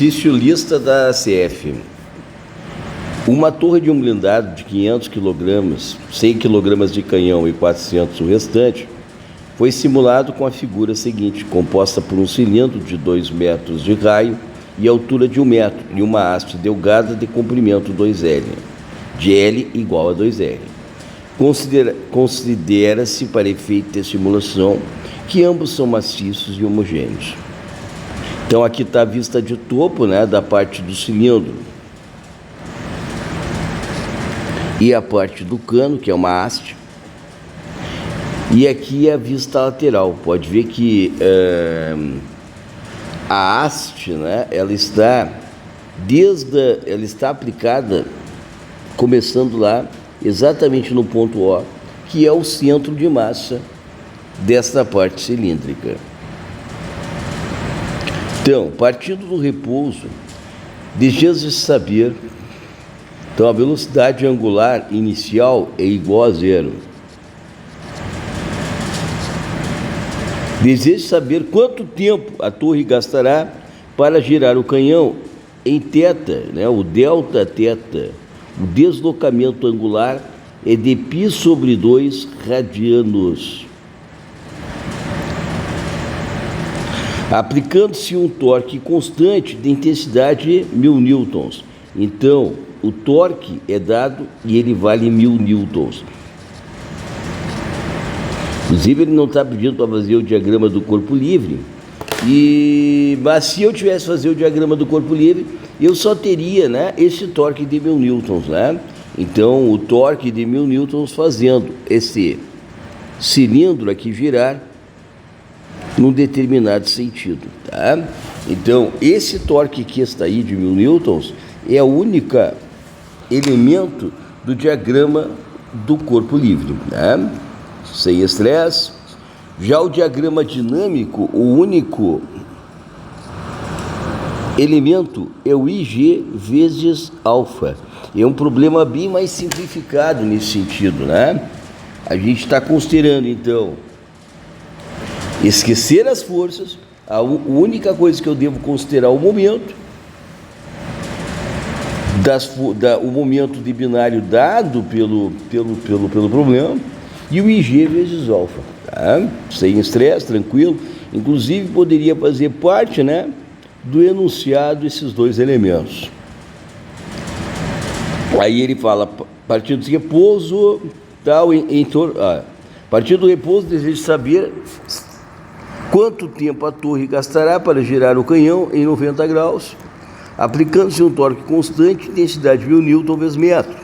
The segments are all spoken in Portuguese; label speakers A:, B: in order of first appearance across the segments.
A: Exercício lista da ACF. Uma torre de um blindado de 500 kg, 100 kg de canhão e 400 o restante, foi simulado com a figura seguinte, composta por um cilindro de 2 metros de raio e altura de 1 metro e uma haste delgada de comprimento 2L, de L igual a 2R. Considera-se para efeito de simulação que ambos são maciços e homogêneos. Então aqui está a vista de topo, né, da parte do cilindro e a parte do cano, que é uma haste. E aqui é a vista lateral. Pode ver que a haste, né, ela está aplicada, começando lá, exatamente no ponto O, que é o centro de massa desta parte cilíndrica. Então, partindo do repouso, deixamos-de saber, então a velocidade angular inicial é igual a zero. Desejo saber quanto tempo a torre gastará para girar o canhão em θ, né, o delta θ. O deslocamento angular é de π sobre 2 radianos. Aplicando-se um torque constante de intensidade 1000 newtons. Então, o torque é dado e ele vale 1000 newtons. Inclusive, ele não está pedindo para fazer o diagrama do corpo livre. Mas se eu tivesse fazer o diagrama do corpo livre, eu só teria, né, esse torque de 1000 newtons, né? Então, o torque de 1000 newtons fazendo esse cilindro aqui girar num determinado sentido, tá? Então, esse torque que está aí de 1000 newtons é o único elemento do diagrama do corpo livre, né? Sem estresse. Já o diagrama dinâmico, o único elemento é o IG vezes alfa. É um problema bem mais simplificado nesse sentido, né? A gente está considerando, então, esquecer as forças. A única coisa que eu devo considerar é o momento, o momento de binário dado pelo problema, e o IG vezes alfa, tá? Sem estresse, tranquilo. Inclusive poderia fazer parte, né, do enunciado esses dois elementos. Aí ele fala, a partir do repouso, tal, a partir do repouso, desejo saber quanto tempo a torre gastará para girar o canhão em 90 graus, aplicando-se um torque constante, intensidade 1000 newton vezes metro,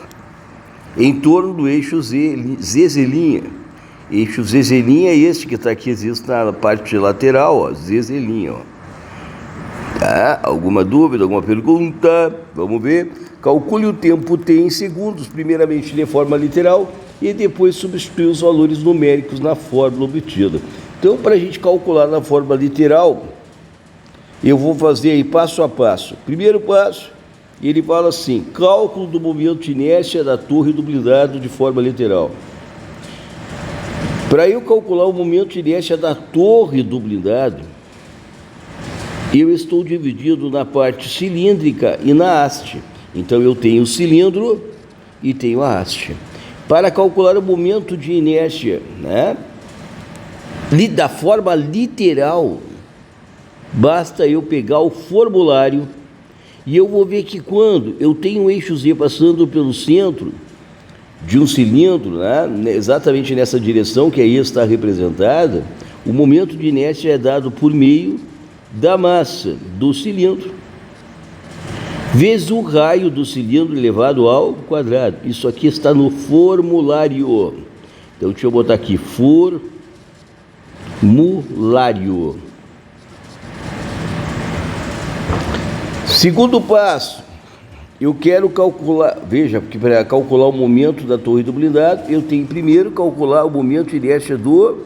A: em torno do eixo ZZ'. Eixo ZZ' é este que está aqui, existe na parte lateral, ó, ZZ', ó. Tá? Alguma dúvida, alguma pergunta? Vamos ver. Calcule o tempo T em segundos, primeiramente de forma literal, e depois substitui os valores numéricos na fórmula obtida. Então, para a gente calcular na forma literal, eu vou fazer aí passo a passo. Primeiro passo, ele fala assim, cálculo do momento de inércia da torre do blindado de forma literal. Para eu calcular o momento de inércia da torre do blindado, eu estou dividido na parte cilíndrica e na haste. Então, eu tenho o cilindro e tenho a haste. Para calcular o momento de inércia, né, da forma literal, basta eu pegar o formulário e eu vou ver que quando eu tenho um eixo Z passando pelo centro de um cilindro, né, exatamente nessa direção que aí está representada, o momento de inércia é dado por meio da massa do cilindro vezes o raio do cilindro elevado ao quadrado. Isso aqui está no formulário. Então, deixa eu botar aqui, formulário. Segundo passo, eu quero calcular, veja, porque para calcular o momento da torre do blindado, eu tenho primeiro calcular o momento de inércia do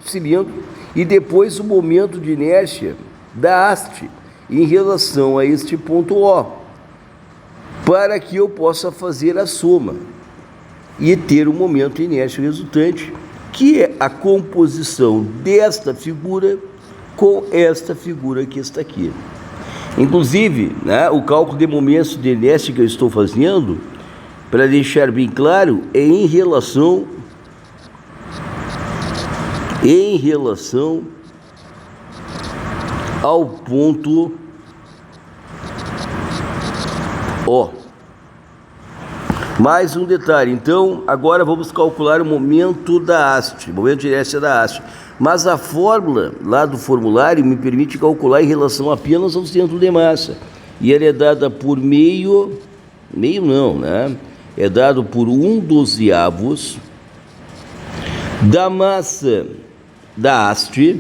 A: cilindro e depois o momento de inércia da haste em relação a este ponto O, para que eu possa fazer a soma e ter o momento de inércia resultante, que é a composição desta figura com esta figura que está aqui. Inclusive, né, o cálculo de momento de inércia que eu estou fazendo, para deixar bem claro, é em relação ao ponto O. Mais um detalhe, então, agora vamos calcular o momento da haste, momento de inércia da haste. Mas a fórmula lá do formulário me permite calcular em relação apenas ao centro de massa. E ela é dada por meio não, né? É dado por 1/12 da massa da haste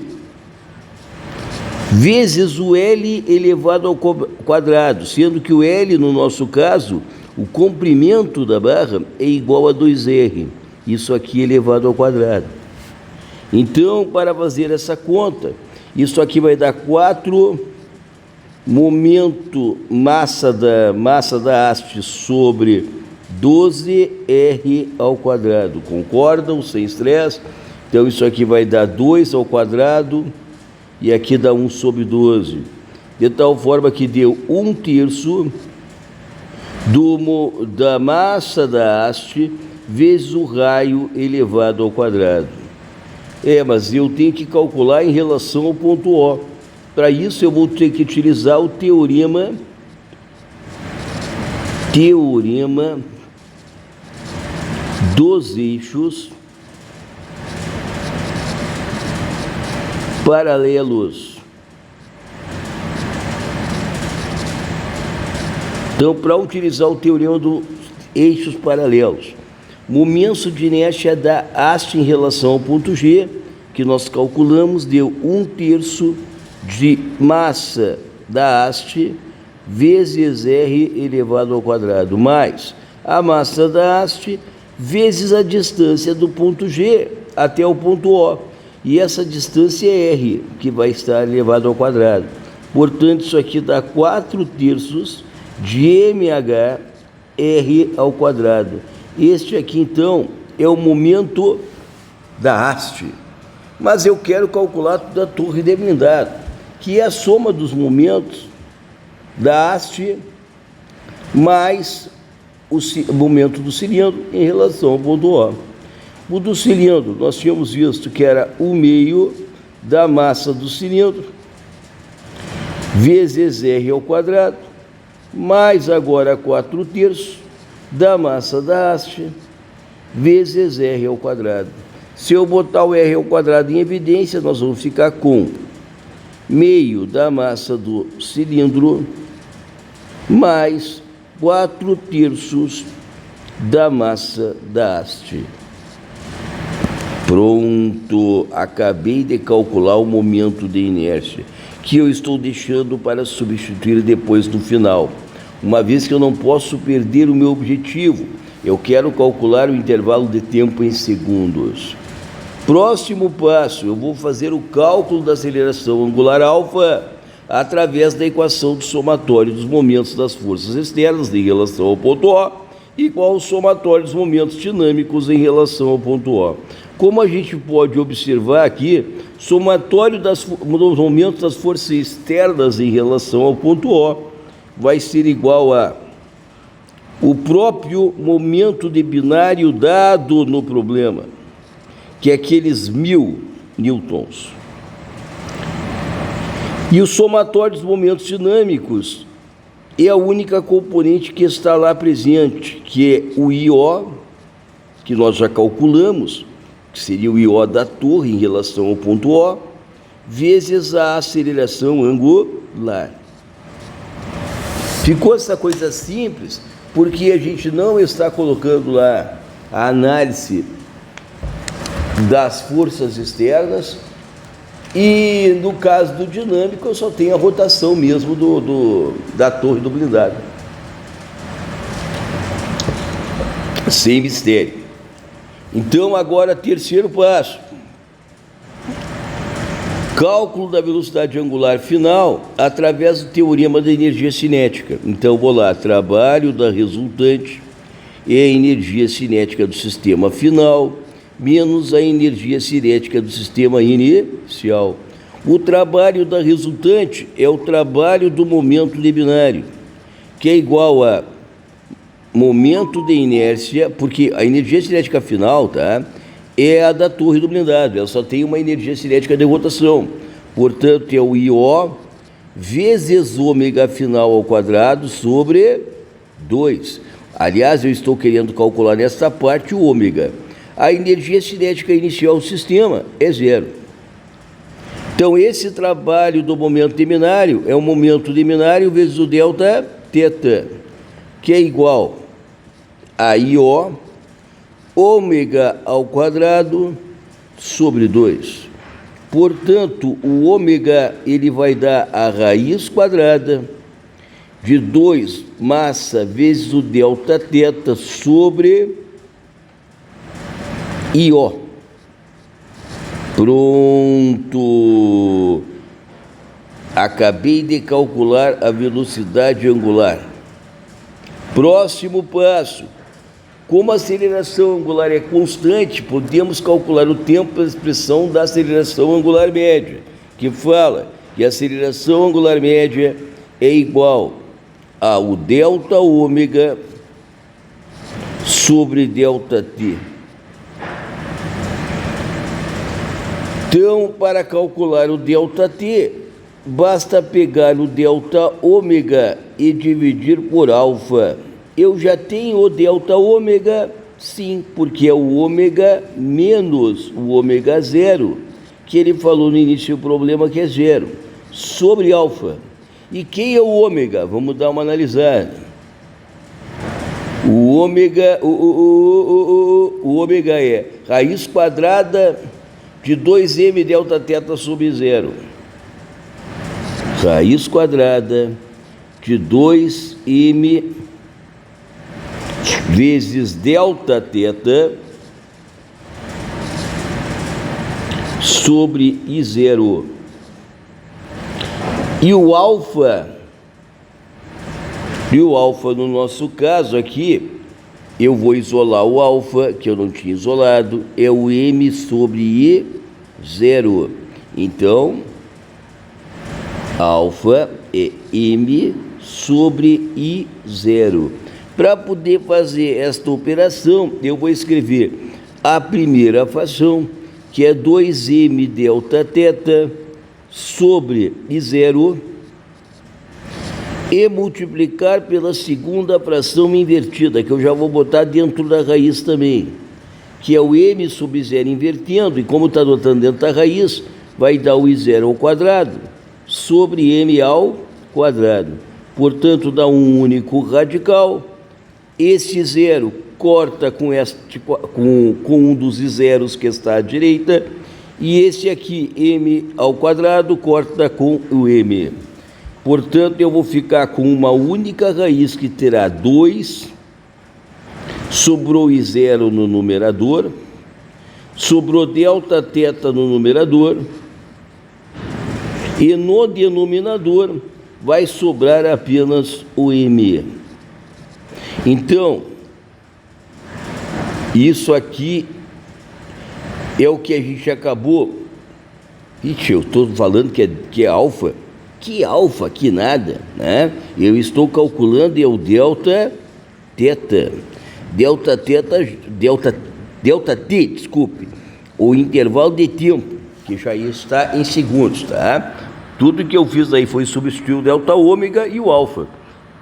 A: vezes o L elevado ao quadrado, sendo que o L, no nosso caso, o comprimento da barra é igual a 2R, isso aqui elevado ao quadrado. Então, para fazer essa conta, isso aqui vai dar 4 momento massa da haste sobre 12R ao quadrado. Concordam? Sem estresse? Então, isso aqui vai dar 2 ao quadrado e aqui dá 1 sobre 12. De tal forma que deu 1/3 da massa da haste vezes o raio elevado ao quadrado. Mas eu tenho que calcular em relação ao ponto O. Para isso eu vou ter que utilizar o teorema dos eixos paralelos. Então, para utilizar o teorema dos eixos paralelos, momento de inércia da haste em relação ao ponto G, que nós calculamos, deu 1/3 de massa da haste vezes R elevado ao quadrado, mais a massa da haste vezes a distância do ponto G até o ponto O. E essa distância é R, que vai estar elevado ao quadrado. Portanto, isso aqui dá 4/3 de MH R ao quadrado. Este aqui, então, é o momento da haste. Mas eu quero calcular da torre de blindado, que é a soma dos momentos da haste mais o momento do cilindro em relação ao ponto O. O do cilindro, nós tínhamos visto que era 1/2 da massa do cilindro vezes R ao quadrado, mais agora 4/3 da massa da haste vezes R ao quadrado. Se eu botar o R ao quadrado em evidência, nós vamos ficar com meio da massa do cilindro mais 4/3 da massa da haste. Pronto, acabei de calcular o momento de inércia, que eu estou deixando para substituir depois no final. Uma vez que eu não posso perder o meu objetivo, eu quero calcular o intervalo de tempo em segundos. Próximo passo, eu vou fazer o cálculo da aceleração angular alfa através da equação do somatório dos momentos das forças externas em relação ao ponto O, igual ao somatório dos momentos dinâmicos em relação ao ponto O. Como a gente pode observar aqui, somatório dos momentos das forças externas em relação ao ponto O vai ser igual a o próprio momento de binário dado no problema, que é aqueles 1000 newtons. E o somatório dos momentos dinâmicos é a única componente que está lá presente, que é o IO, que nós já calculamos, que seria o IO da torre em relação ao ponto O, vezes a aceleração angular. Ficou essa coisa simples, porque a gente não está colocando lá a análise das forças externas, e no caso do dinâmico eu só tenho a rotação mesmo da torre do blindado. Sem mistério. Então, agora, terceiro passo. Cálculo da velocidade angular final através do teorema da energia cinética. Então, vou lá, trabalho da resultante e a energia cinética do sistema final menos a energia cinética do sistema inicial. O trabalho da resultante é o trabalho do momento liminário, que é igual a momento de inércia, porque a energia cinética final, tá, é a da torre do blindado, ela só tem uma energia cinética de rotação, portanto é o IO vezes ômega final ao quadrado sobre 2. Aliás, eu estou querendo calcular nesta parte o ômega. A energia cinética inicial do sistema é 0. Então, esse trabalho do momento liminário é o momento liminário vezes o delta θ, que é igual a IO ômega ao quadrado sobre 2. Portanto, o ômega ele vai dar a raiz quadrada de 2 massa vezes o delta θ sobre IO. Pronto! Acabei de calcular a velocidade angular. Próximo passo. Como a aceleração angular é constante, podemos calcular o tempo pela expressão da aceleração angular média, que fala que a aceleração angular média é igual ao delta ômega sobre delta t. Então, para calcular o delta t, basta pegar o delta ômega e dividir por alfa. Eu já tenho o delta ômega, sim, porque é o ômega menos o ômega zero, que ele falou no início do problema que é 0, sobre alfa. E quem é o ômega? Vamos dar uma analisada. O ômega, o ômega é raiz quadrada de 2m delta θ sobre 0. Raiz quadrada de 2m vezes delta θ sobre I0. E o alfa no nosso caso aqui, eu vou isolar o alfa, que eu não tinha isolado, é o m sobre I0. Então, alfa é m sobre I0. Para poder fazer esta operação, eu vou escrever a primeira fração, que é 2m delta θ sobre I0, e multiplicar pela segunda fração invertida, que eu já vou botar dentro da raiz também, que é o m sobre 0 invertendo, e como está dotando dentro da raiz, vai dar o I0 ao quadrado sobre m ao quadrado. Portanto, dá um único radical. Esse zero corta com um dos zeros que está à direita, e esse aqui, m ao quadrado, corta com o m. Portanto, eu vou ficar com uma única raiz que terá 2, sobrou I0 no numerador, sobrou delta θ no numerador, e no denominador vai sobrar apenas o m. Então, isso aqui é o que a gente acabou. Ixi, eu estou falando que é alfa. Que alfa, que nada, né? Eu estou calculando é o delta θ. Delta t, desculpe, o intervalo de tempo, que já está em segundos, tá? Tudo que eu fiz aí foi substituir o delta ômega e o alfa.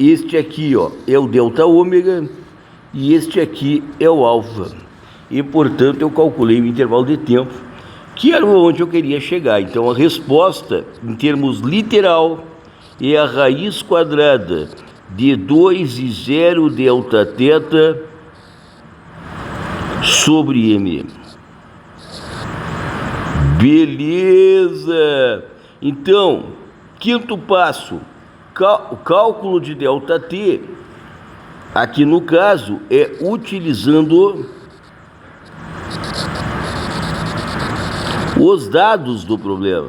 A: Este aqui, ó, é o delta ômega e este aqui é o alfa. E, portanto, eu calculei o intervalo de tempo, que era onde eu queria chegar. Então, a resposta, em termos literal, é a raiz quadrada de 2I0 delta θ sobre m. Beleza! Então, quinto passo, o cálculo de delta t, aqui no caso, é utilizando os dados do problema.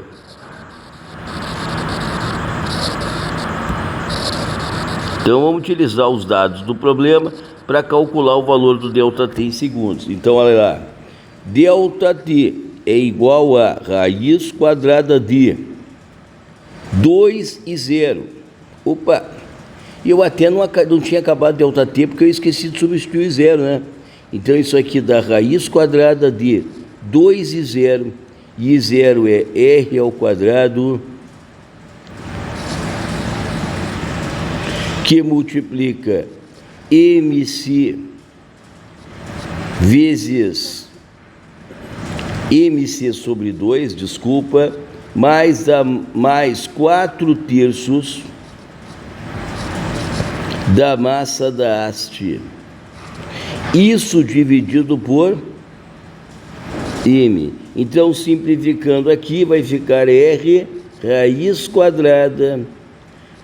A: Então, vamos utilizar os dados do problema para calcular o valor do delta t em segundos. Então, olha lá, delta t, é igual a raiz quadrada de 2 e 0. Opa! Eu até não tinha acabado ΔT porque eu esqueci de substituir 0, né? Então isso aqui dá raiz quadrada de 2 e 0. E 0 é R ao quadrado, que multiplica MC vezes MC sobre 2, desculpa, mais 4/3 da massa da haste. Isso dividido por M. Então, simplificando aqui, vai ficar R raiz quadrada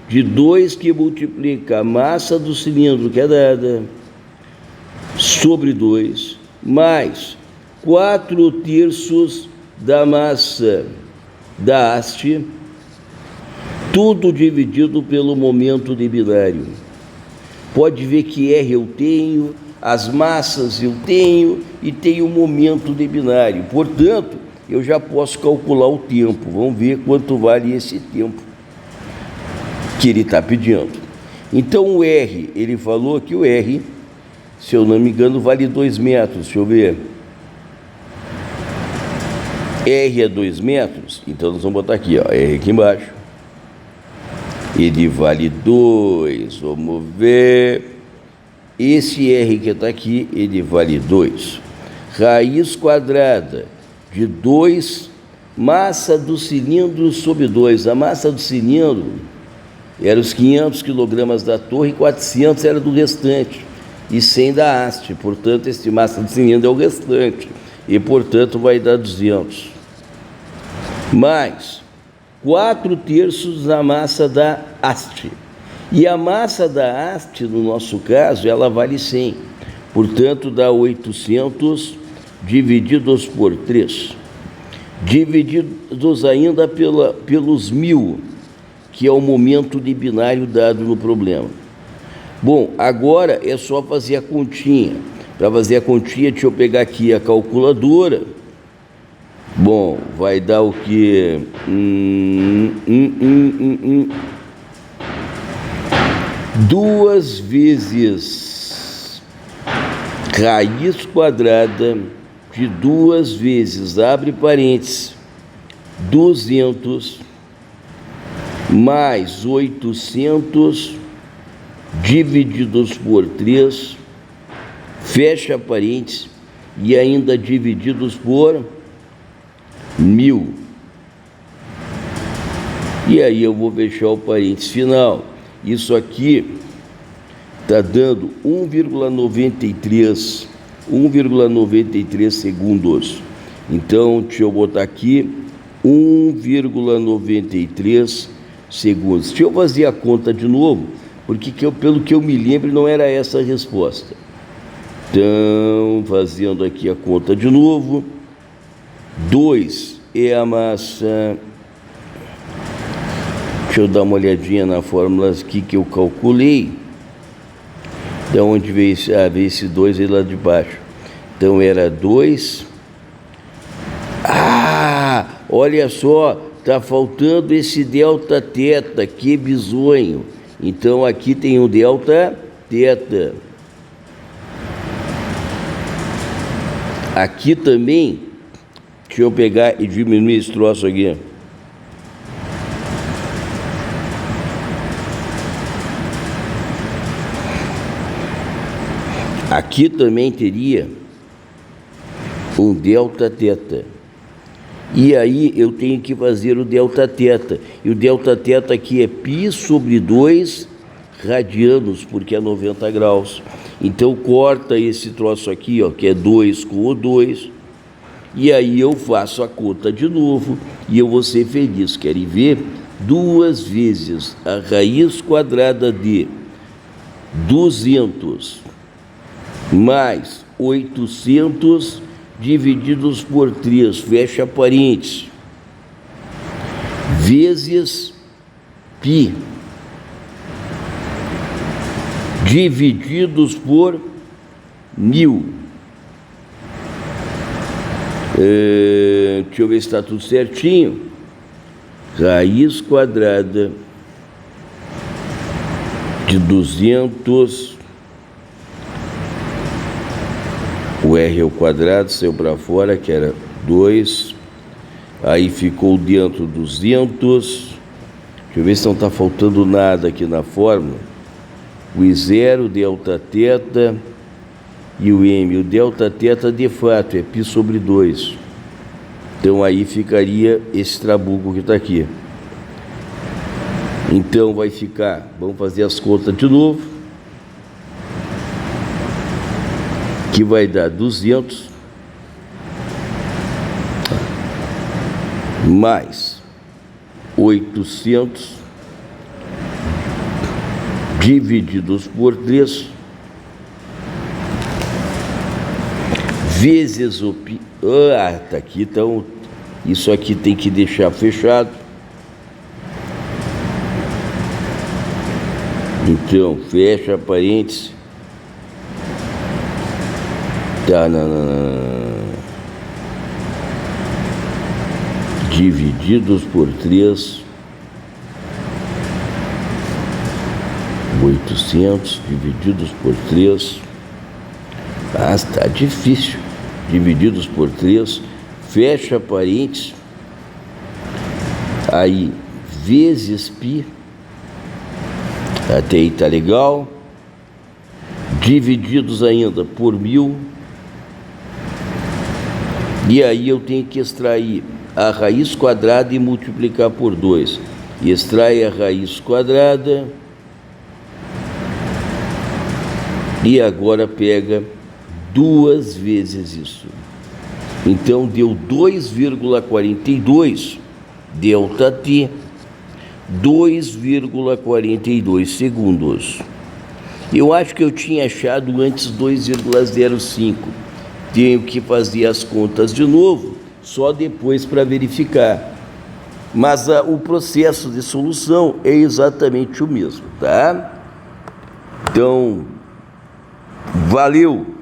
A: de 2, que multiplica a massa do cilindro, que é dada, sobre 2, mais 4/3 da massa da haste, tudo dividido pelo momento de binário. Pode ver que R eu tenho, as massas eu tenho e tenho o momento de binário. Portanto, eu já posso calcular o tempo. Vamos ver quanto vale esse tempo que ele está pedindo. Então o R, ele falou que o R, se eu não me engano, vale 2 metros. Deixa eu ver. R é 2 metros, então nós vamos botar aqui, ó, R aqui embaixo. Ele vale 2, vamos ver. Esse R que está aqui, ele vale 2. Raiz quadrada de 2, massa do cilindro sobre 2. A massa do cilindro era os 500 quilogramas da torre e 400 era do restante. E 100 da haste. Portanto, esse massa do cilindro é o restante. E, portanto, vai dar 200. Mais 4/3 da massa da haste. E a massa da haste, no nosso caso, ela vale 100. Portanto, dá 800 divididos por 3. Divididos ainda pelos 1000, que é o momento de binário dado no problema. Bom, agora é só fazer a continha. Para fazer a continha, deixa eu pegar aqui a calculadora. Bom, vai dar o quê? 2 vezes raiz quadrada de 2 vezes, abre parênteses, 200 mais 800 divididos por 3, fecha parênteses, e ainda divididos por 1000. E aí eu vou fechar o parênteses final. Isso aqui está dando 1,93 segundos. Então, deixa eu botar aqui 1,93 segundos. Deixa eu fazer a conta de novo, porque pelo que eu me lembro, não era essa a resposta. Então, fazendo aqui a conta de novo, 2 é a massa. Deixa eu dar uma olhadinha na fórmula aqui que eu calculei. De onde veio esse 2 aí lá de baixo. Então era 2. Ah, olha só, está faltando esse delta teta, que bizonho. Então aqui tem um delta teta. Aqui também, deixa eu pegar e diminuir esse troço aqui. Aqui também teria um delta teta. E aí eu tenho que fazer o delta teta. E o delta teta aqui é π sobre 2 radianos, porque é 90 graus. Então corta esse troço aqui, ó, que é 2 com o 2. E aí eu faço a conta de novo e eu vou ser feliz. Querem ver? 2 vezes a raiz quadrada de 200 mais 800 divididos por 3, fecha parênteses, vezes π, divididos por 1000. Deixa eu ver se está tudo certinho. Raiz quadrada de 200, o R ao quadrado saiu para fora, que era 2, aí ficou dentro 200, deixa eu ver se não está faltando nada aqui na fórmula, o I0, delta θ e o M, o delta θ de fato é π sobre 2, então aí ficaria esse trabuco que está aqui. Então vai ficar, vamos fazer as contas de novo, que vai dar 200 mais 800 divididos por 3 vezes o π. Tá aqui, então isso aqui tem que deixar fechado. Então, fecha parênteses. Tá, divididos por 3, 800 divididos por 3. Ah, está difícil. Divididos por 3, fecha parênteses. Aí, vezes π. Até aí tá legal. Divididos ainda por 1000. E aí eu tenho que extrair a raiz quadrada e multiplicar por 2. E extrai a raiz quadrada. E agora pega 2 vezes isso. Então deu 2,42 delta t, 2,42 segundos. Eu acho que eu tinha achado antes 2,05. Tenho que fazer as contas de novo, só depois para verificar. Mas o processo de solução é exatamente o mesmo, tá? Então, valeu!